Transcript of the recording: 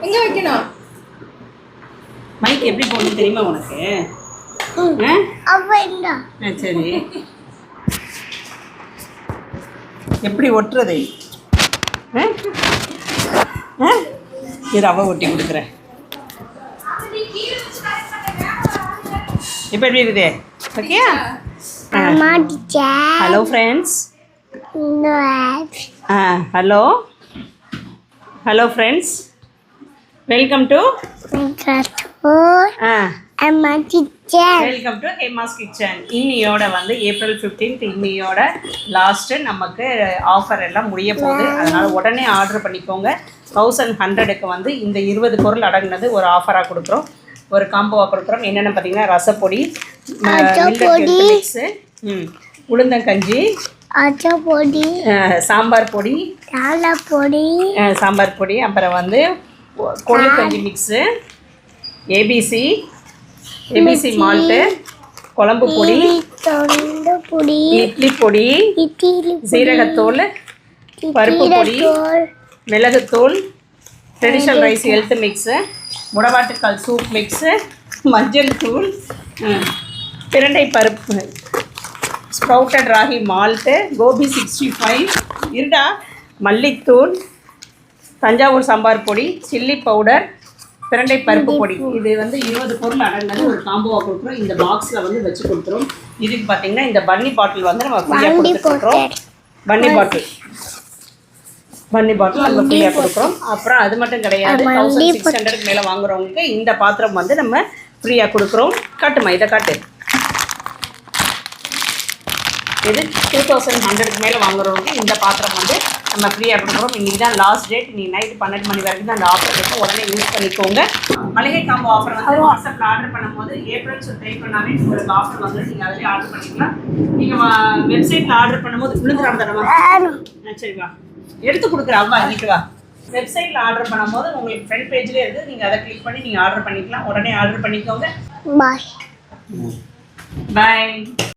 எங்க வைக்கணும்? மைக் எப்படி போகணும் தெரியுமா உனக்கு? சரி, எப்படி ஒட்டுறது? இது ரவை ஒட்டி கொடுக்குறேன். இப்போ எப்படி இருக்குது? Okay. Hello friends. Hello hello friends, welcome to welcome to Hema's kitchen. இன்னியோட வந்து April 15th இன்னியோட லாஸ்ட்டு நமக்கு ஆஃபர் எல்லாம் முடிய போகுது. அதனால் உடனே ஆர்டர் பண்ணிக்கோங்க. 1100க்கு வந்து இந்த 20 பொருள் அடங்கினது ஒரு ஆஃபராக கொடுக்குறோம், ஒரு காம்போவாக கொடுக்குறோம். என்னென்னு பார்த்தீங்கன்னா ரசப்பொடி, மிக்ஸு, உளுந்தங்கஞ்சி, பொடி, சாம்பார் பொடி, சாம்பார் பொடி, அப்புறம் வந்து கொள்ளுக்கஞ்சி மிக்ஸு, ஏபிசி மால்ட்டு, குழம்பு பொடி, இட்லி பொடி, சீரகத்தூள், பருப்பு பொடி, மிளகுத்தூள், ட்ரெடிஷ்னல் ரைஸ் ஹெல்த் மிக்ஸு, முடவாட்டுக்கால் சூப் மிக்ஸு, மஞ்சள் தூள், பிரண்டை பருப்பு, ஸ்ப்ரவுட்டட் ராகி மால்ட்டு, கோபி 65 இருடா, மல்லித்தூள், தஞ்சாவூர் சாம்பார் பொடி, சில்லி பவுடர், பிரண்டை பருப்பு பொடி. இது வந்து 20 பொருள் அடங்கினது ஒரு காம்போவாக கொடுக்குறோம். இந்த பாக்ஸில் வந்து வச்சு கொடுத்துரும். இதுக்கு பார்த்தீங்கன்னா இந்த பன்னி பாட்டில் வந்து நம்ம ஃப்ரீயாக கொடுத்துருக்குறோம். பன்னி பாட்டில் நம்ம ஃப்ரீயாக கொடுக்குறோம். அப்புறம் அது மட்டும் கிடையாது, 1600க்கு மேலே வாங்குறவங்களுக்கு இந்த பாத்திரம் வந்து நம்ம ஃப்ரீயாக கொடுக்குறோம். காட்டுமா, இதை காட்டு. இது 2100க்கு மேலே வாங்குறவங்க இந்த பாத்திரம் வந்து நம்ம ஃப்ரீயாக கொடுக்குறோம். இன்றைக்கி தான் லாஸ்ட் டேட். இன்றைக்கி நைட் 12 மணி வரைக்கும் தான் அந்த ஆஃபர் இருக்கும். உடனே யூஸ் பண்ணிக்கோங்க. மளிகை காம்போ ஆஃபர் வந்து வாட்ஸ்அப்பில் ஆர்டர் பண்ணும்போது ஏப்ரல் டைப் பண்ணாவே உங்களுக்கு ஆஃபர் வந்து நீங்கள் அதிலே ஆர்டர் பண்ணிக்கலாம். நீங்கள் வெப்சைட்டில் ஆர்டர் பண்ணும்போது விழுந்துடாம தரவா? சரிவா, எடுத்து கொடுக்குறேன். அவ்வா இங்கிட்டு வா. வெப்சைட்டில் ஆர்டர் பண்ணும்போது உங்களுக்கு ஃப்ரண்ட் பேஜ்லேயே இருக்குது, நீங்கள் அதை கிளிக் பண்ணி நீங்கள் ஆர்டர் பண்ணிக்கலாம். உடனே ஆர்டர் பண்ணிக்கோங்க. பாய்.